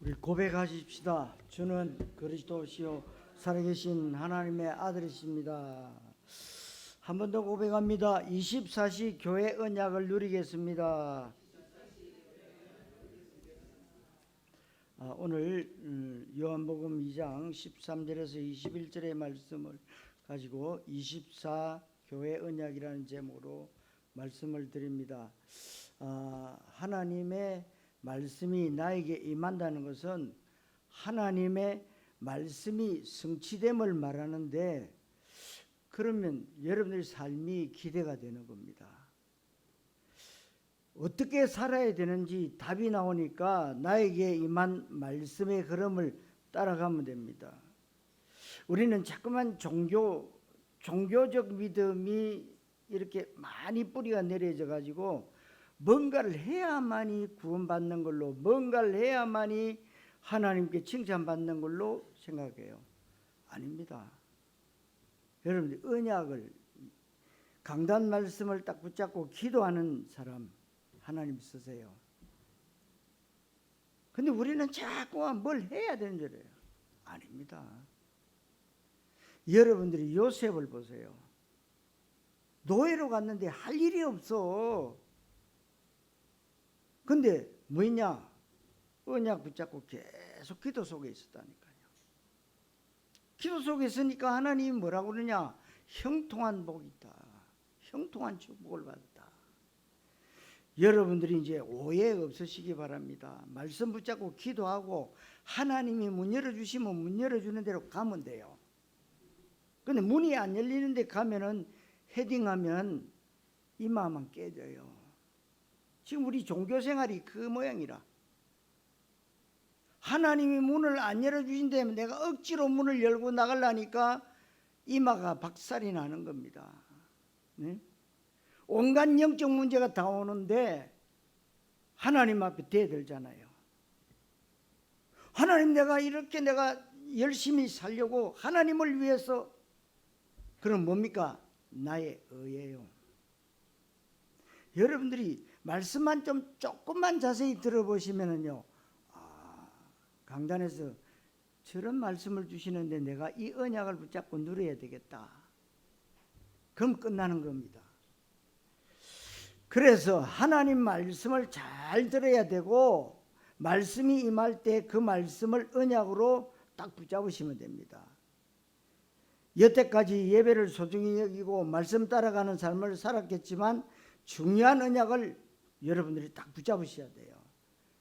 우리 고백하십시다. 주는 그리스도시요 살아계신 하나님의 아들이십니다. 한 번 더 고백합니다. 24시 교회 언약을 누리겠습니다. 오늘 요한복음 2장 13절에서 21절의 말씀을 가지고 24 교회 언약이라는 제목으로 말씀을 드립니다. 하나님의 말씀이 나에게 임한다는 것은 하나님의 말씀이 성취됨을 말하는데, 그러면 여러분들의 삶이 기대가 되는 겁니다. 어떻게 살아야 되는지 답이 나오니까 나에게 임한 말씀의 흐름을 따라가면 됩니다. 우리는 자꾸만 종교적 믿음이 이렇게 많이 뿌리가 내려져 가지고 뭔가를 해야만이 구원받는 걸로, 뭔가를 해야만이 하나님께 칭찬받는 걸로 생각해요. 아닙니다. 여러분들 언약을, 강단 말씀을 딱 붙잡고 기도하는 사람 하나님 쓰세요. 근데 우리는 자꾸 뭘 해야 되는 줄 알아요. 아닙니다. 여러분들이 요셉을 보세요. 노예로 갔는데 할 일이 없어. 근데 뭐냐? 언약 붙잡고 계속 기도 속에 있었다니까요. 기도 속에 있으니까 하나님이 뭐라고 그러냐? 형통한 복이 있다. 형통한 축복을 받았다. 여러분들이 이제 오해 없으시기 바랍니다. 말씀 붙잡고 기도하고 하나님이 문 열어주시면 문 열어주는 대로 가면 돼요. 근데 문이 안 열리는데 가면은 헤딩하면 이마만 깨져요. 지금 우리 종교생활이 그 모양이라. 하나님이 문을 안 열어주신다면 내가 억지로 문을 열고 나가려니까 이마가 박살이 나는 겁니다. 네? 온갖 영적 문제가 다 오는데 하나님 앞에 대들잖아요. 하나님, 내가 이렇게 내가 열심히 살려고 하나님을 위해서, 그럼 뭡니까? 나의 의예요. 여러분들이 말씀만 좀 조금만 자세히 들어보시면은요, 강단에서 저런 말씀을 주시는데 내가 이 언약을 붙잡고 누려야 되겠다. 그럼 끝나는 겁니다. 그래서 하나님 말씀을 잘 들어야 되고, 말씀이 임할 때 그 말씀을 언약으로 딱 붙잡으시면 됩니다. 여태까지 예배를 소중히 여기고 말씀 따라가는 삶을 살았겠지만 중요한 언약을 여러분들이 딱 붙잡으셔야 돼요.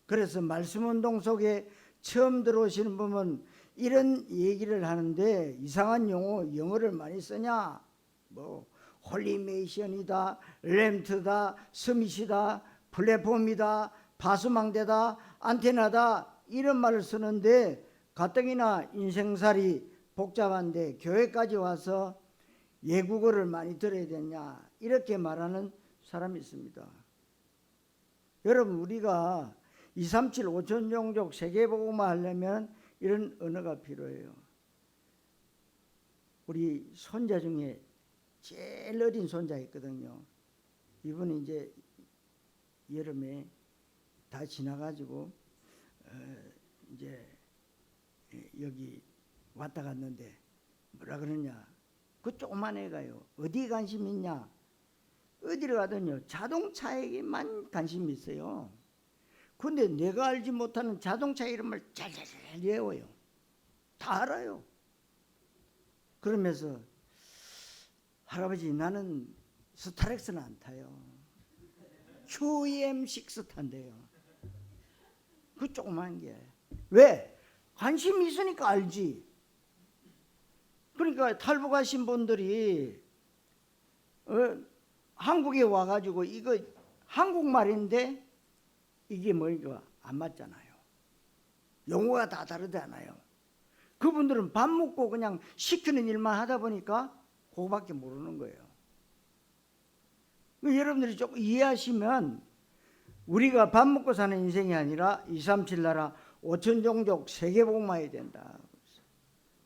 그래서 말씀 운동 속에 처음 들어오시는 분은 이런 얘기를 하는데, 이상한 영어를 많이 쓰냐? 뭐 홀리메이션이다, 램트다, 스밋이다, 플랫폼이다, 파수망대다, 안테나다, 이런 말을 쓰는데 가뜩이나 인생살이 복잡한데 교회까지 와서 외국어를 많이 들어야 되냐, 이렇게 말하는 사람이 있습니다. 여러분, 우리가 237 5천 종족 세계복음화 하려면 이런 언어가 필요해요. 우리 손자 중에 제일 어린 손자 있거든요. 이분이 이제 여름에 다 지나가지고 이제 여기 왔다 갔는데 뭐라 그러냐? 그 조그만 애가요, 어디 관심 있냐? 어디를 가든요 자동차에게만 관심이 있어요. 근데 내가 알지 못하는 자동차 이름을 잘 외워요. 다 알아요. 그러면서 할아버지, 나는 스타렉스는 안 타요. QM6 탄대요. 그 조그만 게. 왜? 관심이 있으니까 알지. 그러니까 탈북하신 분들이 한국에 와가지고 이거 한국말인데 이게 뭐니까 안 맞잖아요. 용어가 다 다르잖아요. 그분들은 밥 먹고 그냥 시키는 일만 하다 보니까 그거밖에 모르는 거예요. 여러분들이 조금 이해하시면 우리가 밥 먹고 사는 인생이 아니라 237 나라 5천 종족 세계복음화해야 된다.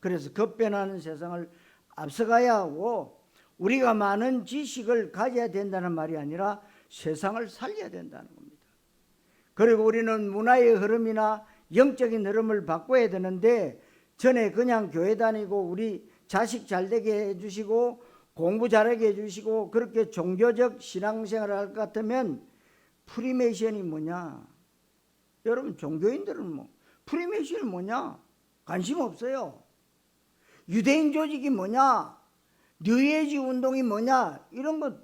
그래서 급변하는 세상을 앞서가야 하고, 우리가 많은 지식을 가져야 된다는 말이 아니라 세상을 살려야 된다는 겁니다. 그리고 우리는 문화의 흐름이나 영적인 흐름을 바꿔야 되는데 전에 그냥 교회 다니고 우리 자식 잘되게 해주시고 공부 잘하게 해주시고 그렇게 종교적 신앙생활을 할 것 같으면 프리메이션이 뭐냐? 여러분 종교인들은 뭐 프리메이션이 뭐냐? 관심 없어요. 유대인 조직이 뭐냐? 뉴에이지 운동이 뭐냐? 이런 거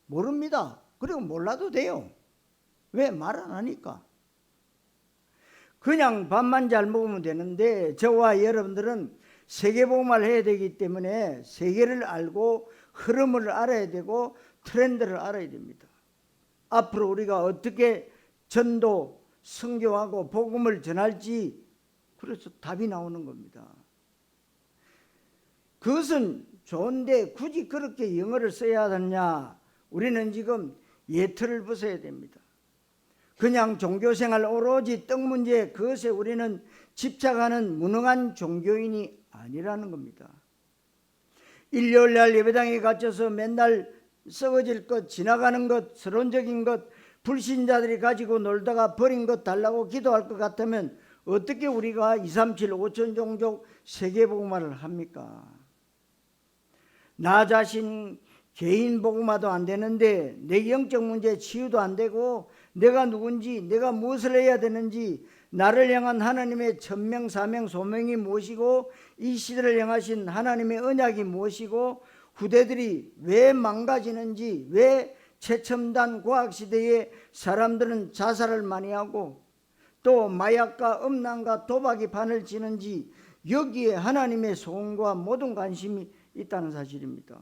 모릅니다. 그리고 몰라도 돼요. 왜? 말 안 하니까. 그냥 밥만 잘 먹으면 되는데 저와 여러분들은 세계복음화를 해야 되기 때문에 세계를 알고 흐름을 알아야 되고 트렌드를 알아야 됩니다. 앞으로 우리가 어떻게 전도, 선교하고 복음을 전할지 그래서 답이 나오는 겁니다. 그것은 좋은데 굳이 그렇게 영어를 써야 하느냐? 우리는 지금 예틀을 벗어야 됩니다. 그냥 종교생활 오로지 떡 문제 그것에 우리는 집착하는 무능한 종교인이 아니라는 겁니다. 일요일날 예배당에 갇혀서 맨날 썩어질 것, 지나가는 것, 서론적인 것, 불신자들이 가지고 놀다가 버린 것 달라고 기도할 것 같으면 어떻게 우리가 237 5천 종족 세계복음화를 합니까? 나 자신 개인 복음화도 안 되는데 내 영적 문제 치유도 안 되고 내가 누군지 내가 무엇을 해야 되는지 나를 향한 하나님의 천명 사명 소명이 무엇이고 이 시대를 향하신 하나님의 언약이 무엇이고 후대들이 왜 망가지는지 왜 최첨단 과학시대에 사람들은 자살을 많이 하고 또 마약과 음란과 도박이 판을 치는지 여기에 하나님의 소원과 모든 관심이 있다는 사실입니다.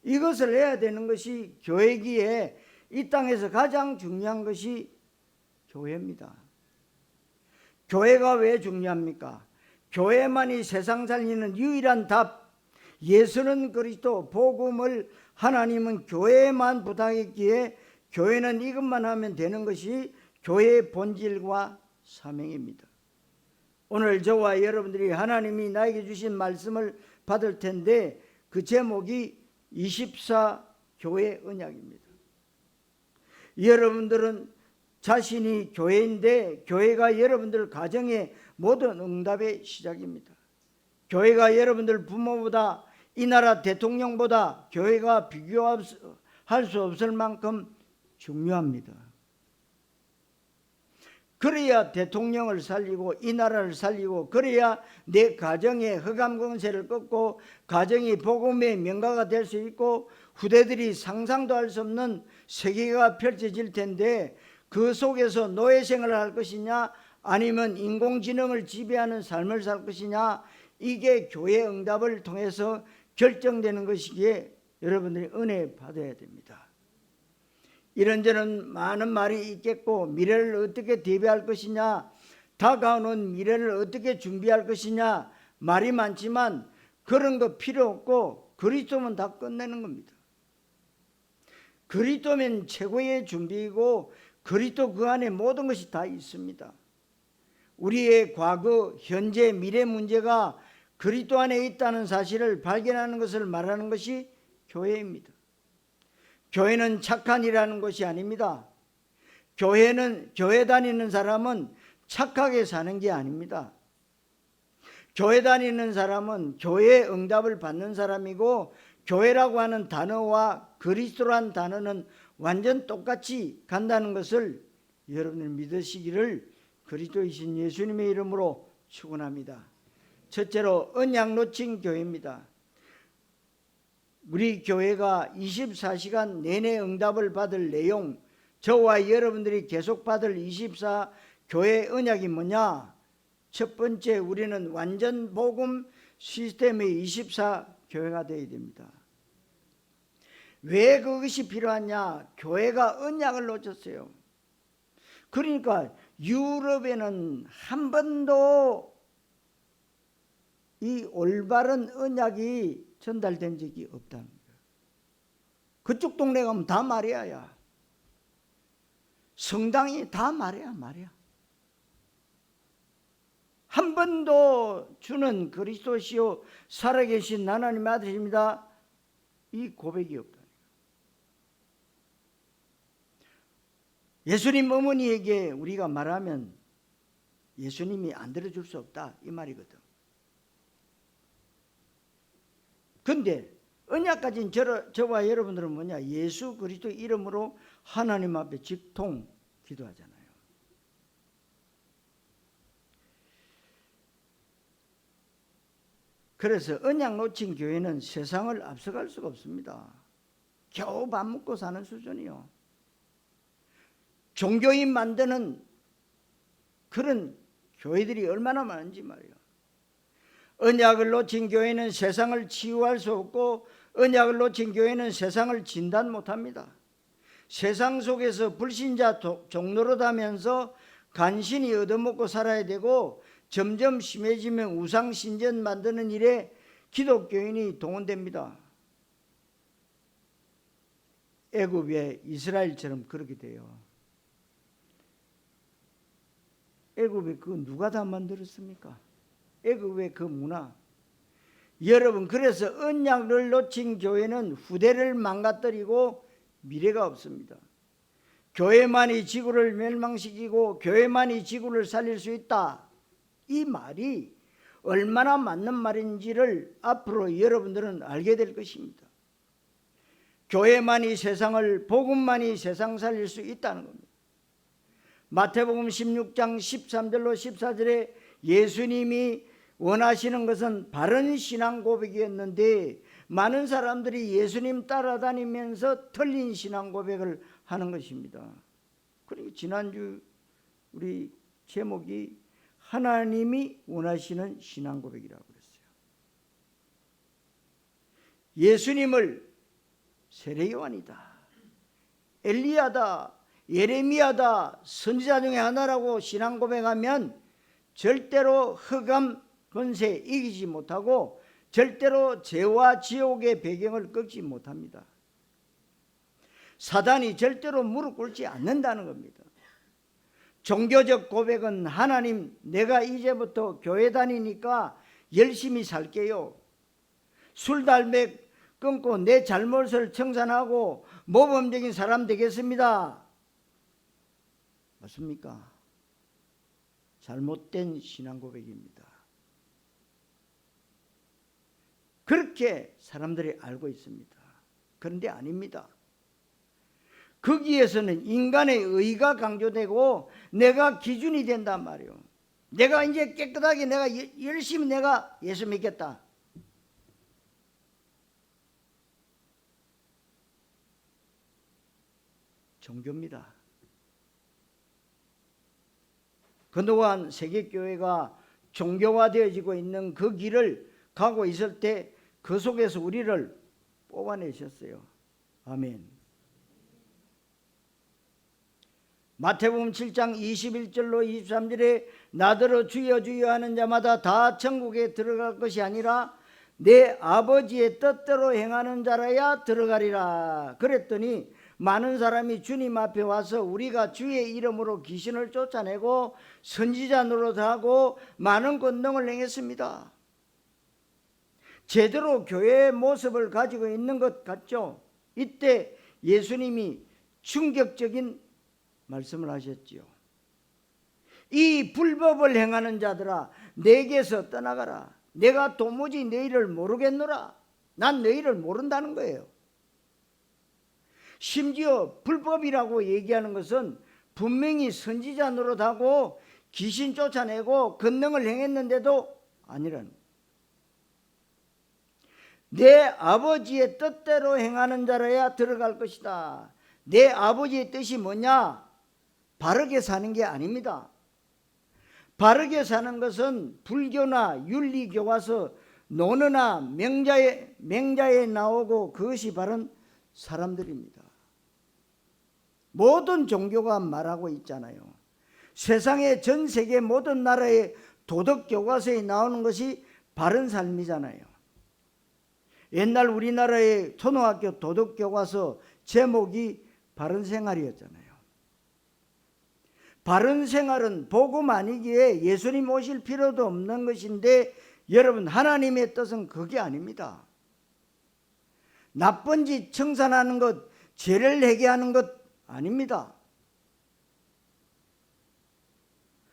이것을 해야 되는 것이 교회기에 이 땅에서 가장 중요한 것이 교회입니다. 교회가 왜 중요합니까? 교회만이 세상 살리는 유일한 답, 예수는 그리스도, 복음을 하나님은 교회에만 부탁했기에 교회는 이것만 하면 되는 것이 교회의 본질과 사명입니다. 오늘 저와 여러분들이 하나님이 나에게 주신 말씀을 받을 텐데 그 제목이 24 교회 언약입니다. 여러분들은 자신이 교회인데 교회가 여러분들 가정의 모든 응답의 시작입니다. 교회가 여러분들 부모보다 이 나라 대통령보다 교회가 비교할 수 없을 만큼 중요합니다. 그래야 대통령을 살리고 이 나라를 살리고 그래야 내 가정의 흑암 권세를 꺾고 가정이 복음의 명가가 될 수 있고 후대들이 상상도 할 수 없는 세계가 펼쳐질 텐데 그 속에서 노예 생활을 할 것이냐 아니면 인공지능을 지배하는 삶을 살 것이냐 이게 교회 응답을 통해서 결정되는 것이기에 여러분들이 은혜 받아야 됩니다. 이런저런 많은 말이 있겠고 미래를 어떻게 대비할 것이냐 다가오는 미래를 어떻게 준비할 것이냐 말이 많지만 그런 거 필요 없고 그리스도면 다 끝내는 겁니다. 그리스도면 최고의 준비이고 그리스도 그 안에 모든 것이 다 있습니다. 우리의 과거, 현재, 미래 문제가 그리스도 안에 있다는 사실을 발견하는 것을 말하는 것이 교회입니다. 교회는 착한 일하는 것이 아닙니다. 교회 다니는 사람은 착하게 사는 게 아닙니다. 교회 다니는 사람은 교회의 응답을 받는 사람이고 교회라고 하는 단어와 그리스도란 단어는 완전 똑같이 간다는 것을 여러분들 믿으시기를 그리스도이신 예수님의 이름으로 축원합니다. 첫째로 언약 놓친 교회입니다. 우리 교회가 24시간 내내 응답을 받을 내용, 저와 여러분들이 계속 받을 24 교회 언약이 뭐냐? 첫 번째, 우리는 완전 복음 시스템의 24 교회가 되어야 됩니다. 왜 그것이 필요하냐? 교회가 언약을 놓쳤어요. 그러니까 유럽에는 한 번도 이 올바른 언약이 전달된 적이 없다는 거예요. 그쪽 동네 가면 다 마리아야. 성당이 다 마리아. 한 번도 주는 그리스도시요 살아계신 하나님의 아들입니다. 이 고백이 없다. 예수님 어머니에게 우리가 말하면 예수님이 안 들어줄 수 없다 이 말이거든. 근데 언약 가진 저와 여러분들은 뭐냐? 예수 그리스도 이름으로 하나님 앞에 직통 기도하잖아요. 그래서 언약 놓친 교회는 세상을 앞서갈 수가 없습니다. 겨우 밥 먹고 사는 수준이요. 종교인 만드는 그런 교회들이 얼마나 많은지 말이에요. 언약을 놓친 교회는 세상을 치유할 수 없고 언약을 놓친 교회는 세상을 진단 못합니다. 세상 속에서 불신자 종노릇하면서 간신히 얻어먹고 살아야 되고 점점 심해지면 우상신전 만드는 일에 기독교인이 동원됩니다. 애굽의 이스라엘처럼 그렇게 돼요. 애굽에 그 누가 다 만들었습니까? 애굽의 그 문화. 여러분, 그래서 언약을 놓친 교회는 후대를 망가뜨리고 미래가 없습니다. 교회만이 지구를 멸망시키고 교회만이 지구를 살릴 수 있다. 이 말이 얼마나 맞는 말인지를 앞으로 여러분들은 알게 될 것입니다. 교회만이 세상을, 복음만이 세상 살릴 수 있다는 겁니다. 마태복음 16장 13절로 14절에 예수님이 원하시는 것은 바른 신앙 고백이었는데 많은 사람들이 예수님 따라다니면서 틀린 신앙 고백을 하는 것입니다. 그리고 지난주 우리 제목이 하나님이 원하시는 신앙 고백이라고 그랬어요. 예수님을 세례요한이다, 엘리야다, 예레미야다, 선지자 중에 하나라고 신앙 고백하면 절대로 흑암 권세 이기지 못하고 절대로 죄와 지옥의 배경을 꺾지 못합니다. 사단이 절대로 무릎 꿇지 않는다는 겁니다. 종교적 고백은 하나님, 내가 이제부터 교회 다니니까 열심히 살게요. 술, 담배 끊고 내 잘못을 청산하고 모범적인 사람 되겠습니다. 맞습니까? 잘못된 신앙 고백입니다. 그렇게 사람들이 알고 있습니다. 그런데 아닙니다. 거기에서는 인간의 의가 강조되고 내가 기준이 된단 말이에요. 내가 이제 깨끗하게 내가 열심히 내가 예수 믿겠다. 종교입니다. 그동안 세계교회가 종교화되어지고 있는 그 길을 가고 있을 때 그 속에서 우리를 뽑아내셨어요. 아멘. 마태복음 7장 21절로 23절에 나더러 주여 주여 하는 자마다 다 천국에 들어갈 것이 아니라 내 아버지의 뜻대로 행하는 자라야 들어가리라. 그랬더니 많은 사람이 주님 앞에 와서 우리가 주의 이름으로 귀신을 쫓아내고 선지자 노릇하고 많은 권능을 행했습니다. 제대로 교회의 모습을 가지고 있는 것 같죠? 이때 예수님이 충격적인 말씀을 하셨지요. 이 불법을 행하는 자들아, 내게서 떠나가라. 내가 도무지 너희를 모르겠노라. 난 너희를 모른다는 거예요. 심지어 불법이라고 얘기하는 것은 분명히 선지자 노릇하고 귀신 쫓아내고 권능을 행했는데도 아니라는 거예요. 내 아버지의 뜻대로 행하는 자라야 들어갈 것이다. 내 아버지의 뜻이 뭐냐? 바르게 사는 게 아닙니다. 바르게 사는 것은 불교나 윤리교과서 논어나 맹자에 나오고 그것이 바른 사람들입니다. 모든 종교가 말하고 있잖아요. 세상의 전 세계 모든 나라의 도덕 교과서에 나오는 것이 바른 삶이잖아요. 옛날 우리나라의 초등학교 도덕 교과서 제목이 바른 생활이었잖아요. 바른 생활은 복음 아니기에 예수님 오실 필요도 없는 것인데 여러분, 하나님의 뜻은 그게 아닙니다. 나쁜 짓 청산하는 것, 죄를 회개하는 것 아닙니다.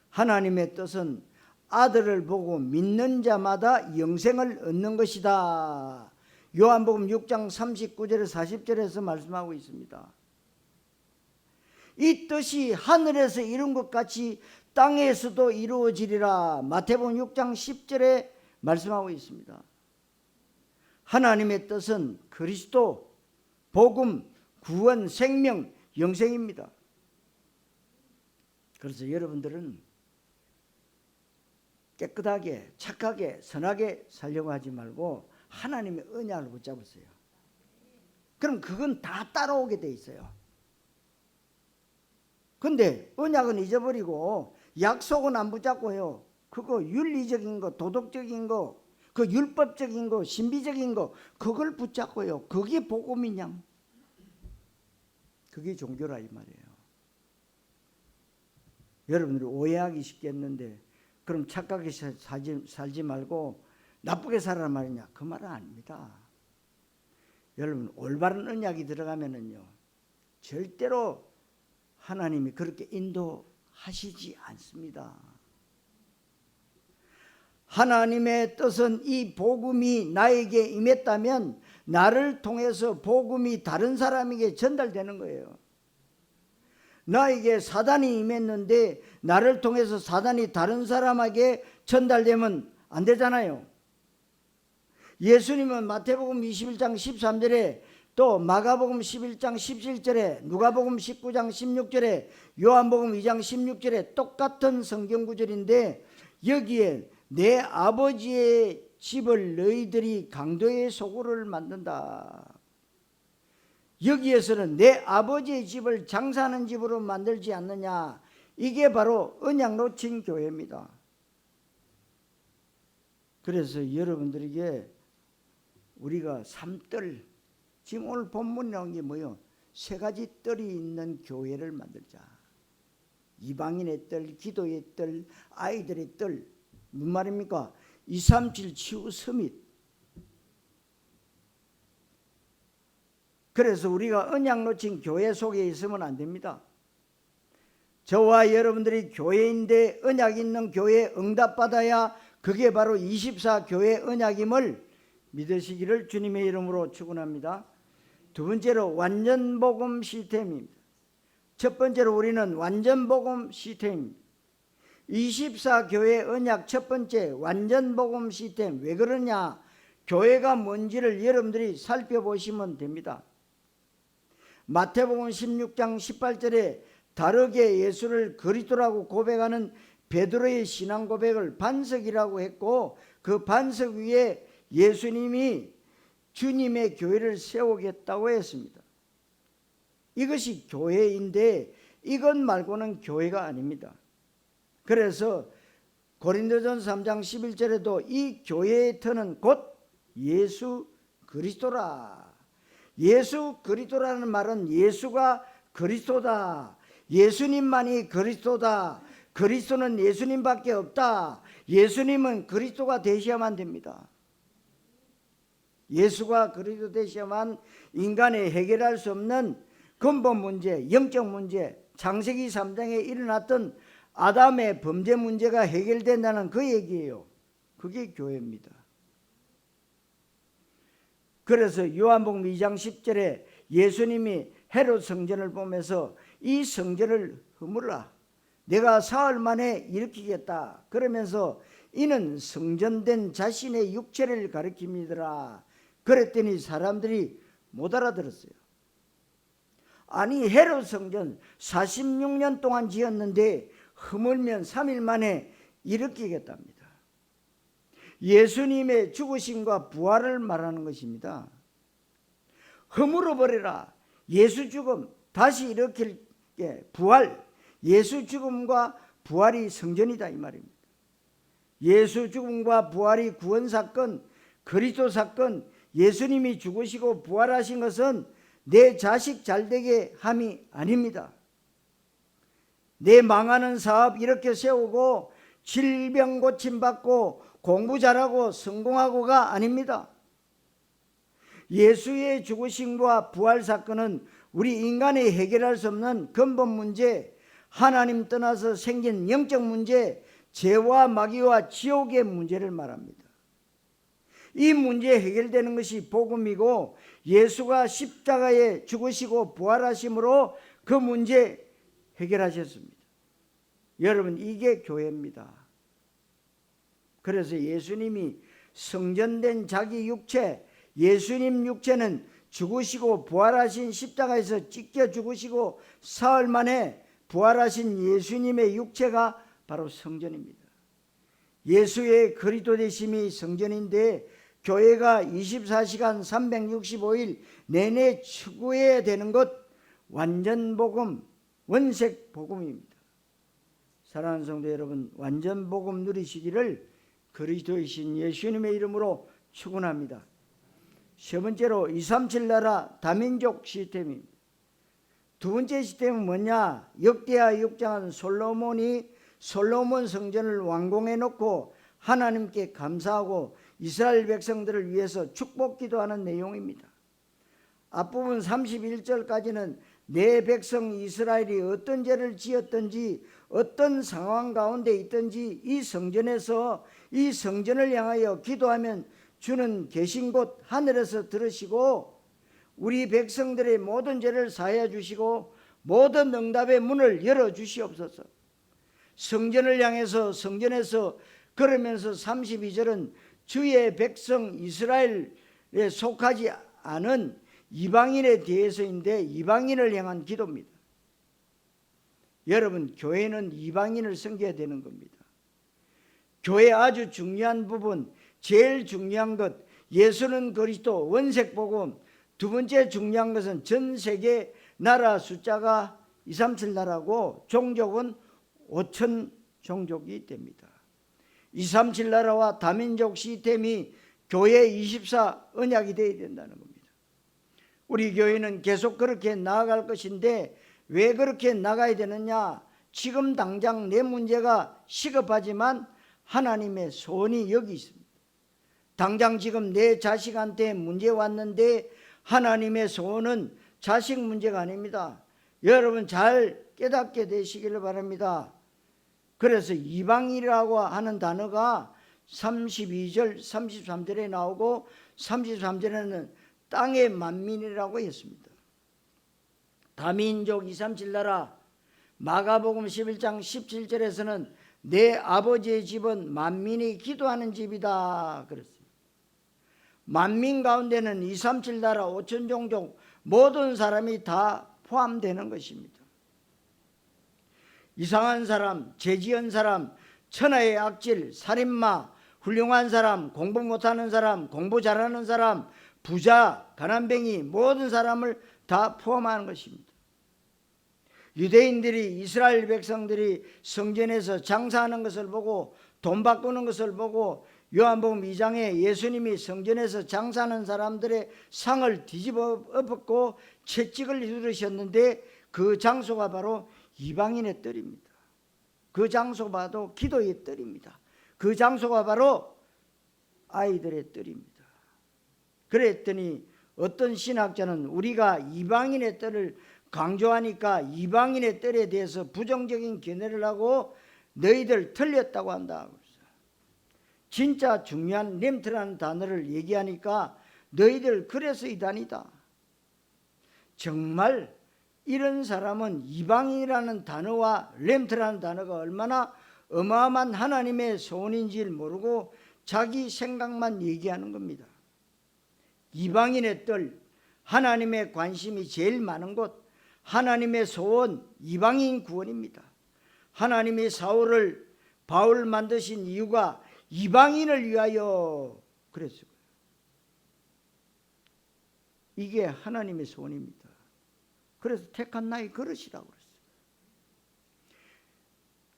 하나님의 뜻은 아들을 보고 믿는 자마다 영생을 얻는 것이다. 요한복음 6장 39절에 40절에서 말씀하고 있습니다. 이 뜻이 하늘에서 이룬 것 같이 땅에서도 이루어지리라. 마태복음 6장 10절에 말씀하고 있습니다. 하나님의 뜻은 그리스도, 복음, 구원, 생명, 영생입니다. 그래서 여러분들은 깨끗하게, 착하게, 선하게 살려고 하지 말고 하나님의 언약을 붙잡으세요. 그럼 그건 다 따라오게 돼 있어요. 근데 언약은 잊어버리고 약속은 안 붙잡고요. 그거 윤리적인 거, 도덕적인 거, 그 율법적인 거, 신비적인 거, 그걸 붙잡고요. 그게 복음이냐? 그게 종교라 이 말이에요. 여러분들이 오해하기 쉽겠는데, 그럼 착하게 살지 말고 나쁘게 살아라 말이냐? 그 말은 아닙니다. 여러분, 올바른 언약이 들어가면은요, 절대로 하나님이 그렇게 인도하시지 않습니다. 하나님의 뜻은 이 복음이 나에게 임했다면 나를 통해서 복음이 다른 사람에게 전달되는 거예요. 나에게 사단이 임했는데 나를 통해서 사단이 다른 사람에게 전달되면 안 되잖아요. 예수님은 마태복음 21장 13절에 또 마가복음 11장 17절에 누가복음 19장 16절에 요한복음 2장 16절에 똑같은 성경 구절인데, 여기에 내 아버지의 집을 너희들이 강도의 소굴을 만든다. 여기에서는 내 아버지의 집을 장사하는 집으로 만들지 않느냐. 이게 바로 언약 놓친 교회입니다. 그래서 여러분들에게 우리가 삼뜰, 지금 오늘 본문에 나온 게 뭐예요? 세 가지 뜰이 있는 교회를 만들자. 이방인의 뜰, 기도의 뜰, 아이들의 뜰. 무슨 말입니까? 237 치유 서밋. 그래서 우리가 언약 놓친 교회 속에 있으면 안 됩니다. 저와 여러분들이 교회인데 언약 있는 교회에 응답받아야 그게 바로 24교회 언약임을 믿으시기를 주님의 이름으로 축원합니다. 두 번째로 완전복음 시스템입니다. 첫 번째로 우리는 완전복음 시스템입니다. 24교회 언약 첫 번째 완전복음 시스템. 왜 그러냐? 교회가 뭔지를 여러분들이 살펴보시면 됩니다. 마태복음 16장 18절에 다르게 예수를 그리스도라고 고백하는 베드로의 신앙 고백을 반석이라고 했고, 그 반석 위에 예수님이 주님의 교회를 세우겠다고 했습니다. 이것이 교회인데 이것 말고는 교회가 아닙니다. 그래서 고린도전서 3장 11절에도 이 교회의 터는 곧 예수 그리스도라. 예수 그리스도라는 말은 예수가 그리스도다. 예수님만이 그리스도다. 그리스도는 예수님밖에 없다. 예수님은 그리스도가 되셔야만 됩니다. 예수가 그리스도 되셔야만 인간이 해결할 수 없는 근본 문제, 영적 문제, 창세기 3장에 일어났던 아담의 범죄 문제가 해결된다는 그 얘기예요. 그게 교회입니다. 그래서 요한복음 2장 10절에 예수님이 헤롯 성전을 보면서 이 성전을 허물라. 내가 사흘 만에 일으키겠다. 그러면서 이는 성전된 자신의 육체를 가리킵니다라. 그랬더니 사람들이 못 알아들었어요. 아니, 헤롯 성전 46년 동안 지었는데 허물면 3일 만에 일으키겠답니다. 예수님의 죽으심과 부활을 말하는 것입니다. 허물어 버려라. 예수 죽음 다시 일으킬 부활, 예수 죽음과 부활이 성전이다 이 말입니다. 예수 죽음과 부활이 구원 사건, 그리스도 사건, 예수님이 죽으시고 부활하신 것은 내 자식 잘되게 함이 아닙니다. 내 망하는 사업 이렇게 세우고 질병 고침받고 공부 잘하고 성공하고가 아닙니다. 예수의 죽으심과 부활 사건은 우리 인간이 해결할 수 없는 근본 문제, 하나님 떠나서 생긴 영적 문제, 죄와 마귀와 지옥의 문제를 말합니다. 이 문제 해결되는 것이 복음이고 예수가 십자가에 죽으시고 부활하심으로 그 문제 해결하셨습니다. 여러분, 이게 교회입니다. 그래서 예수님이 성전된 자기 육체, 예수님 육체는 죽으시고 부활하신 십자가에서 찢겨 죽으시고 사흘 만에 부활하신 예수님의 육체가 바로 성전입니다. 예수의 그리스도 되심이 성전인데 교회가 24시간 365일 내내 추구해야 되는 것, 완전 복음, 원색 복음입니다. 사랑하는 성도 여러분, 완전 복음 누리시기를 그리스도이신 예수님의 이름으로 축원합니다. 세 번째로 237 나라 다민족 시스템입니다. 두 번째 시스템은 뭐냐? 역대하 6장은 솔로몬 성전을 완공해 놓고 하나님께 감사하고 이스라엘 백성들을 위해서 축복 기도하는 내용입니다. 앞부분 31절까지는 내 백성 이스라엘이 어떤 죄를 지었든지 어떤 상황 가운데 있든지 이 성전에서 이 성전을 향하여 기도하면 주는 계신 곳 하늘에서 들으시고 우리 백성들의 모든 죄를 사하여 주시고 모든 응답의 문을 열어주시옵소서. 성전을 향해서 성전에서 걸으면서 32절은 주의 백성 이스라엘에 속하지 않은 이방인에 대해서인데 이방인을 향한 기도입니다. 여러분, 교회는 이방인을 섬겨야 되는 겁니다. 교회 아주 중요한 부분, 제일 중요한 것, 예수는 그리스도, 원색 복음. 두 번째 중요한 것은 전 세계 나라 숫자가 237 나라고 종족은 5천 종족이 됩니다. 237 나라와 다민족 시스템이 교회 24 언약이 되어야 된다는 겁니다. 우리 교회는 계속 그렇게 나아갈 것인데 왜 그렇게 나가야 되느냐? 지금 당장 내 문제가 시급하지만 하나님의 소원이 여기 있습니다. 당장 지금 내 자식한테 문제 왔는데 하나님의 소원은 자식 문제가 아닙니다. 여러분 잘 깨닫게 되시기를 바랍니다. 그래서 이방인이라고 하는 단어가 32절, 33절에 나오고 33절에는 땅의 만민이라고 했습니다. 다민족 237 나라, 마가복음 11장 17절에서는 내 아버지의 집은 만민이 기도하는 집이다 그랬습니다. 만민 가운데는 237 나라 5천 종족 모든 사람이 다 포함되는 것입니다. 이상한 사람, 죄지은 사람, 천하의 악질, 살인마, 훌륭한 사람, 공부 못하는 사람, 공부 잘하는 사람, 부자, 가난뱅이 모든 사람을 다 포함하는 것입니다. 유대인들이 이스라엘 백성들이 성전에서 장사하는 것을 보고 돈 바꾸는 것을 보고 요한복음 2장에 예수님이 성전에서 장사하는 사람들의 상을 뒤집어 엎었고 채찍을 휘두르셨는데 그 장소가 바로 이방인의 뜰입니다. 그 장소가 바로 기도의 뜰입니다. 그 장소가 바로 아이들의 뜰입니다. 그랬더니 어떤 신학자는 우리가 이방인의 뜰을 강조하니까 이방인의 뜰에 대해서 부정적인 견해를 하고 너희들 틀렸다고 한다. 진짜 중요한 렘트라는 단어를 얘기하니까 너희들 그래서 이단이다. 정말 이런 사람은 이방인이라는 단어와 렘트라는 단어가 얼마나 어마어마한 하나님의 소원인지를 모르고 자기 생각만 얘기하는 겁니다. 이방인의 뜰, 하나님의 관심이 제일 많은 곳, 하나님의 소원, 이방인 구원입니다. 하나님이 바울 만드신 이유가 이방인을 위하여 그랬어요. 이게 하나님의 소원입니다. 그래서 택한 나의 그릇이라고 그랬어요.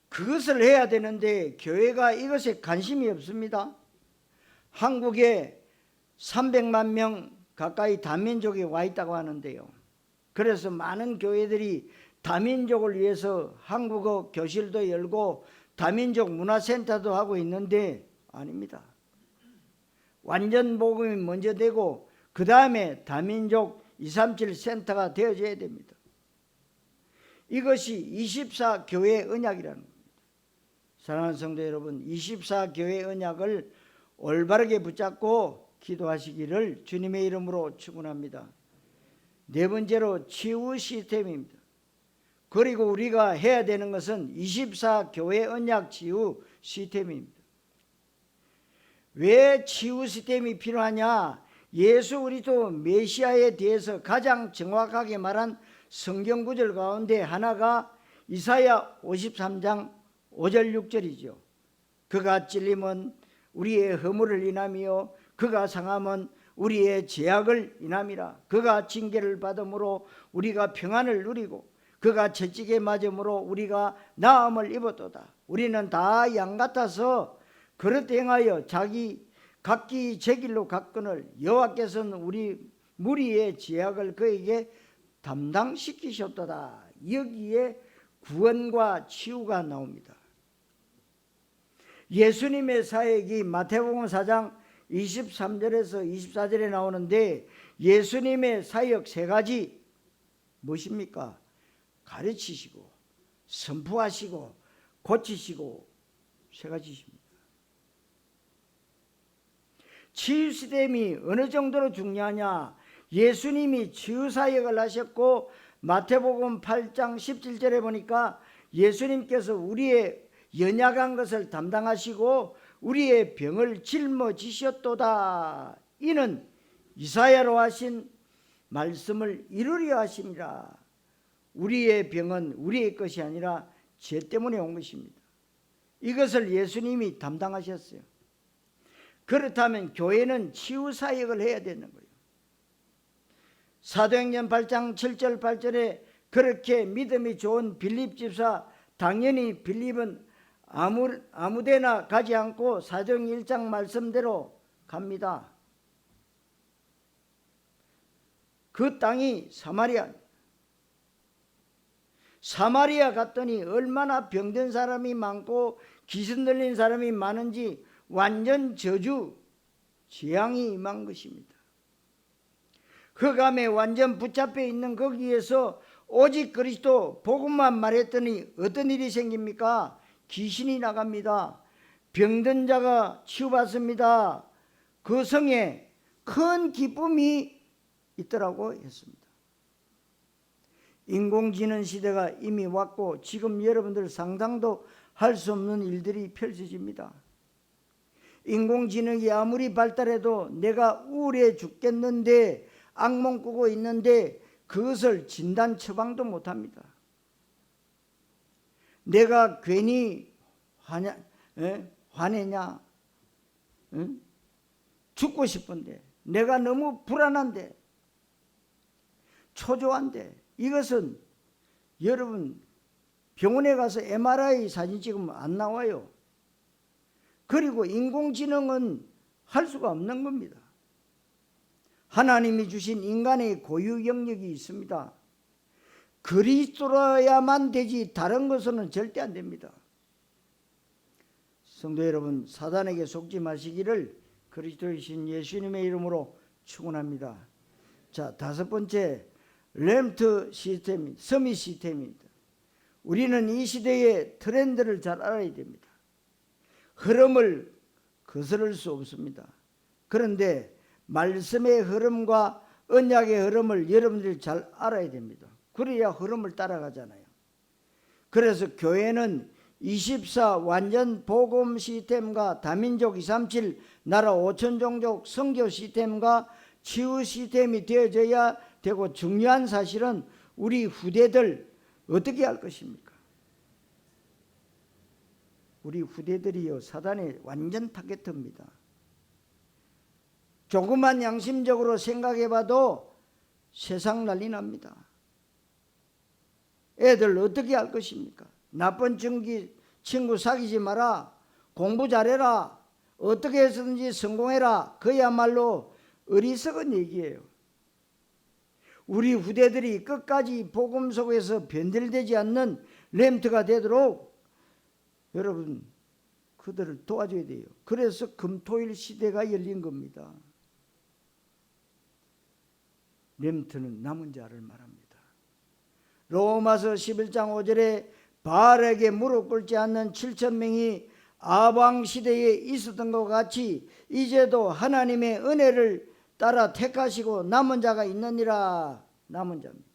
그것을 해야 되는데 교회가 이것에 관심이 없습니다. 한국에 300만 명 가까이 다민족이 와 있다고 하는데요. 그래서 많은 교회들이 다민족을 위해서 한국어 교실도 열고 다민족 문화센터도 하고 있는데 아닙니다. 완전 복음이 먼저 되고 그 다음에 다민족 237 센터가 되어져야 됩니다. 이것이 24교회 언약이라는 겁니다. 사랑하는 성도 여러분, 24교회 언약을 올바르게 붙잡고 기도하시기를 주님의 이름으로 축원합니다. 네 번째로 치유 시스템입니다. 그리고 우리가 해야 되는 것은 24교회 언약 치유 시스템입니다. 왜 치유 시스템이 필요하냐? 예수 그리스도 메시아에 대해서 가장 정확하게 말한 성경 구절 가운데 하나가 이사야 53장 5절 6절이죠. 그가 찔림은 우리의 허물을 인하며 그가 상함은 우리의 죄악을 인함이라. 그가 징계를 받음으로 우리가 평안을 누리고 그가 채찍에 맞음으로 우리가 나음을 입었도다. 우리는 다 양 같아서 그릇 행하여 각기 제 길로 갔거늘 여호와께서는 우리 무리의 죄악을 그에게 담당시키셨도다. 여기에 구원과 치유가 나옵니다. 예수님의 사역이 마태복음 4장 23절에서 24절에 나오는데 예수님의 사역 세 가지 무엇입니까? 가르치시고 선포하시고 고치시고 세 가지입니다. 치유 시스템이 어느 정도로 중요하냐? 예수님이 치유 사역을 하셨고 마태복음 8장 17절에 보니까 예수님께서 우리의 연약한 것을 담당하시고 우리의 병을 짊어지셨도다. 이는 이사야로 하신 말씀을 이루려 하심이라. 우리의 병은 우리의 것이 아니라 죄 때문에 온 것입니다. 이것을 예수님이 담당하셨어요. 그렇다면 교회는 치유 사역을 해야 되는 거예요. 사도행전 8장 7절 8절에 그렇게 믿음이 좋은 빌립 집사, 당연히 빌립은 아무데나 가지 않고 사도행전 1장 말씀대로 갑니다. 그 땅이 사마리아 갔더니 얼마나 병든 사람이 많고 귀신 들린 사람이 많은지 완전 저주 재앙이 임한 것입니다. 흑암에 완전 붙잡혀 있는 거기에서 오직 그리스도 복음만 말했더니 어떤 일이 생깁니까? 귀신이 나갑니다. 병든 자가 치유받습니다. 그 성에 큰 기쁨이 있더라고 했습니다. 인공지능 시대가 이미 왔고 지금 여러분들 상상도 할 수 없는 일들이 펼쳐집니다. 인공지능이 아무리 발달해도 내가 우울해 죽겠는데 악몽 꾸고 있는데 그것을 진단 처방도 못합니다. 내가 괜히 화내냐? 죽고 싶은데 내가 너무 불안한데 초조한데 이것은 여러분 병원에 가서 MRI 사진 찍으면 안 나와요. 그리고 인공지능은 할 수가 없는 겁니다. 하나님이 주신 인간의 고유 영역이 있습니다. 그리스도로야만 되지 다른 것으로는 절대 안 됩니다. 성도 여러분, 사단에게 속지 마시기를 그리스도이신 예수님의 이름으로 축원합니다. 자, 다섯 번째, 램트 시스템, 서밋 시스템입니다. 우리는 이 시대의 트렌드를 잘 알아야 됩니다. 흐름을 거스를 수 없습니다. 그런데 말씀의 흐름과 언약의 흐름을 여러분들이 잘 알아야 됩니다. 그래야 흐름을 따라가잖아요. 그래서 교회는 24 완전 복음 시스템과 다민족 237 나라 5천 종족 선교 시스템과 치유 시스템이 되어져야 되고, 중요한 사실은 우리 후대들 어떻게 할 것입니까? 우리 후대들이요, 사단의 완전 타겟입니다. 조금만 양심적으로 생각해봐도 세상 난리 납니다. 애들 어떻게 할 것입니까? 나쁜 친구 사귀지 마라, 공부 잘해라, 어떻게 해서든지 성공해라. 그야말로 어리석은 얘기예요. 우리 후대들이 끝까지 복음 속에서 변질되지 않는 램트가 되도록 여러분 그들을 도와줘야 돼요. 그래서 금토일 시대가 열린 겁니다. 램트는 남은 자를 말합니다. 로마서 11장 5절에 바알에게 무릎 꿇지 않는 7,000명이 아방 시대에 있었던 것 같이 이제도 하나님의 은혜를 따라 택하시고 남은 자가 있느니라. 남은 자입니다.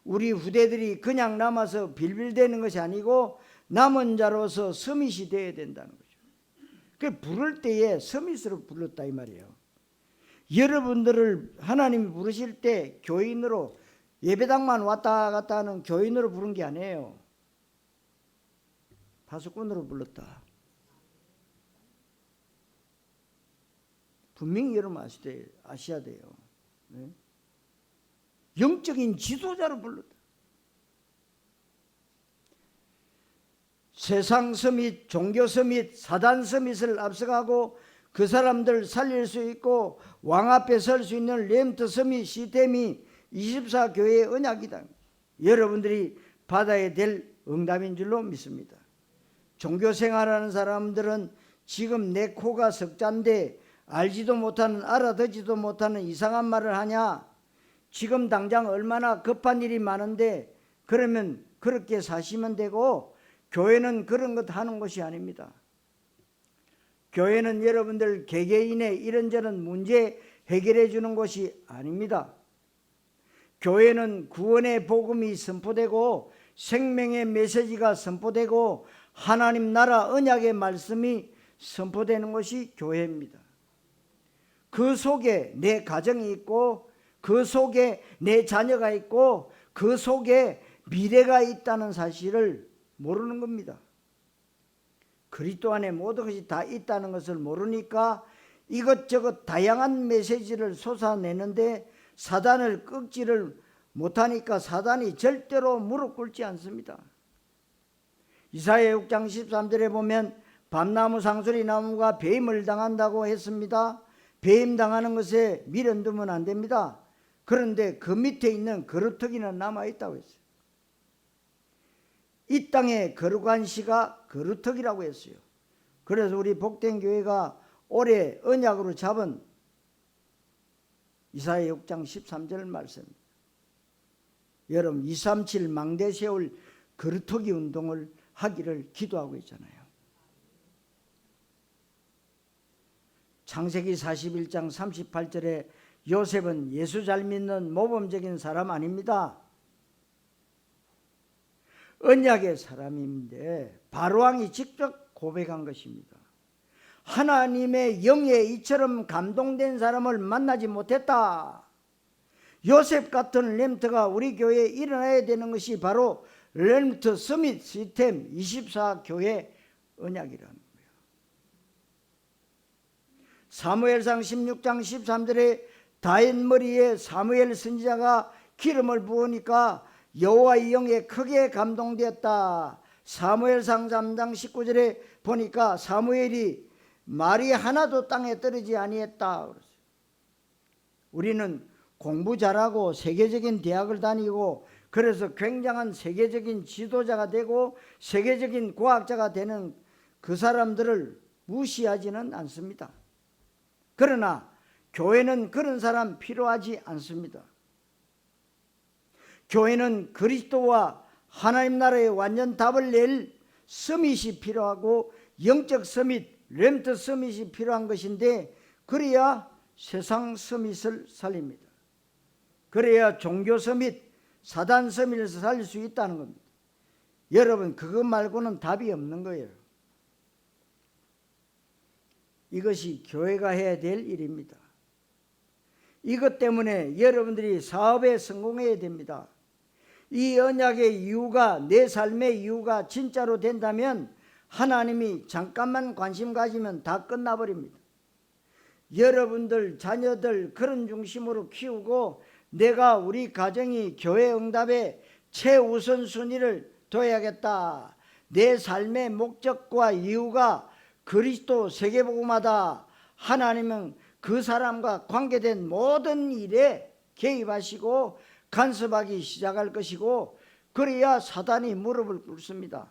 우리 후대들이 그냥 남아서 빌빌대는 것이 아니고 남은 자로서 서밋이 되어야 된다는 거죠. 그 부를 때에 서밋으로 불렀다 이 말이에요. 여러분들을 하나님이 부르실 때 교인으로 예배당만 왔다 갔다 하는 교인으로 부른 게 아니에요. 파수꾼으로 불렀다. 분명히 여러분 아셔야 돼요. 네? 영적인 지도자로 불렀다. 세상 서밋, 종교 서밋, 사단 서밋을 앞서가고 그 사람들 살릴 수 있고 왕 앞에 설 수 있는 렘트 서밋 시스템이 24교회의 언약이다. 여러분들이 받아야 될 응답인 줄로 믿습니다. 종교생활하는 사람들은 지금 내 코가 석잔데 알지도 못하는 알아듣지도 못하는 이상한 말을 하냐? 지금 당장 얼마나 급한 일이 많은데 그러면 그렇게 사시면 되고, 교회는 그런 것 하는 것이 아닙니다. 교회는 여러분들 개개인의 이런저런 문제 해결해 주는 것이 아닙니다. 교회는 구원의 복음이 선포되고 생명의 메시지가 선포되고 하나님 나라 언약의 말씀이 선포되는 것이 교회입니다. 그 속에 내 가정이 있고 그 속에 내 자녀가 있고 그 속에 미래가 있다는 사실을 모르는 겁니다. 그리스도 안에 모든 것이 다 있다는 것을 모르니까 이것저것 다양한 메시지를 솟아내는데 사단을 꺾지를 못하니까 사단이 절대로 무릎 꿇지 않습니다. 이사야 6장 13절에 보면 밤나무 상수리 나무가 배임을 당한다고 했습니다. 배임 당하는 것에 미련두면 안 됩니다. 그런데 그 밑에 있는 거루터기는 남아있다고 했어요. 이 땅의 거룩한 씨가 거루터기라고 했어요. 그래서 우리 복된 교회가 올해 언약으로 잡은 이사야 6장 13절 말씀입니다. 여러분 237 망대 세울 거루터기 운동을 하기를 기도하고 있잖아요. 창세기 41장 38절에 요셉은 예수 잘 믿는 모범적인 사람 아닙니다. 언약의 사람인데 바로왕이 직접 고백한 것입니다. 하나님의 영에 이처럼 감동된 사람을 만나지 못했다. 요셉 같은 렘트가 우리 교회에 일어나야 되는 것이 바로 렘트 서밋 시스템 24교회 언약이라는 거예요. 사무엘상 16장 13절에 다윗 머리에 사무엘 선지자가 기름을 부으니까 여호와의 영에 크게 감동되었다. 사무엘상 3장 19절에 보니까 사무엘이 말이 하나도 땅에 떨어지지 아니했다. 우리는 공부 잘하고 세계적인 대학을 다니고 그래서 굉장한 세계적인 지도자가 되고 세계적인 과학자가 되는 그 사람들을 무시하지는 않습니다. 그러나 교회는 그런 사람 필요하지 않습니다. 교회는 그리스도와 하나님 나라의 완전 답을 낼 서밋이 필요하고 영적 서밋, 렘트 서밋이 필요한 것인데 그래야 세상 서밋을 살립니다. 그래야 종교 서밋, 사단 서밋을 살릴 수 있다는 겁니다. 여러분 그거 말고는 답이 없는 거예요. 이것이 교회가 해야 될 일입니다. 이것 때문에 여러분들이 사업에 성공해야 됩니다. 이 언약의 이유가 내 삶의 이유가 진짜로 된다면 하나님이 잠깐만 관심 가지면 다 끝나버립니다. 여러분들 자녀들 그런 중심으로 키우고 내가 우리 가정이 교회 응답에 최우선순위를 둬야겠다. 내 삶의 목적과 이유가 그리스도 세계복음화다. 하나님은 그 사람과 관계된 모든 일에 개입하시고 간섭하기 시작할 것이고 그래야 사단이 무릎을 꿇습니다.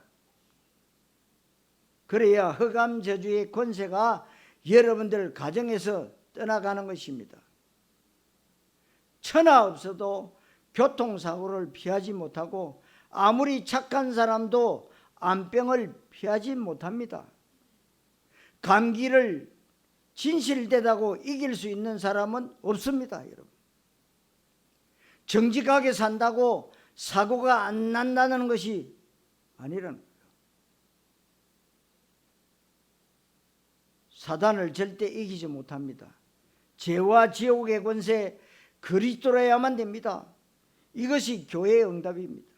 그래야 흑암 저주의 권세가 여러분들 가정에서 떠나가는 것입니다. 천하 없어도 교통사고를 피하지 못하고 아무리 착한 사람도 암병을 피하지 못합니다. 감기를 진실되다고 이길 수 있는 사람은 없습니다, 여러분. 정직하게 산다고 사고가 안 난다는 것이 아니라는 거예요. 사단을 절대 이기지 못합니다. 죄와 지옥의 권세 그리스도로야만 됩니다. 이것이 교회의 응답입니다.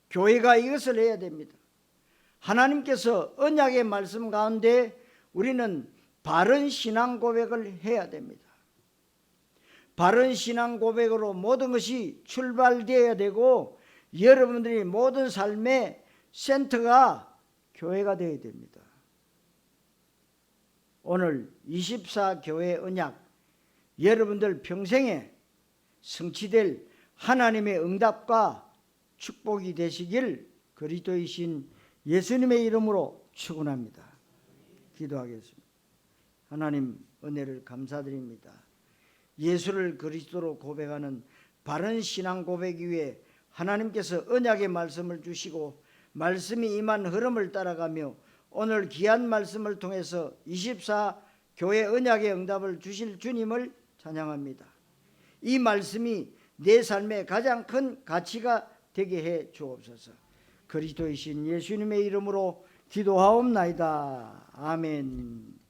교회가 이것을 해야 됩니다. 하나님께서 언약의 말씀 가운데 우리는 바른 신앙 고백을 해야 됩니다. 바른 신앙 고백으로 모든 것이 출발되어야 되고 여러분들이 모든 삶의 센터가 교회가 되어야 됩니다. 오늘 24교회 언약, 여러분들 평생에 성취될 하나님의 응답과 축복이 되시길 그리스도이신 예수님의 이름으로 축원합니다. 기도하겠습니다. 하나님 은혜를 감사드립니다. 예수를 그리스도로 고백하는 바른 신앙 고백 위에 하나님께서 언약의 말씀을 주시고 말씀이 임한 흐름을 따라가며 오늘 귀한 말씀을 통해서 24교회 언약의 응답을 주실 주님을 찬양합니다. 이 말씀이 내 삶의 가장 큰 가치가 되게 해 주옵소서. 그리스도이신 예수님의 이름으로 기도하옵나이다. 아멘.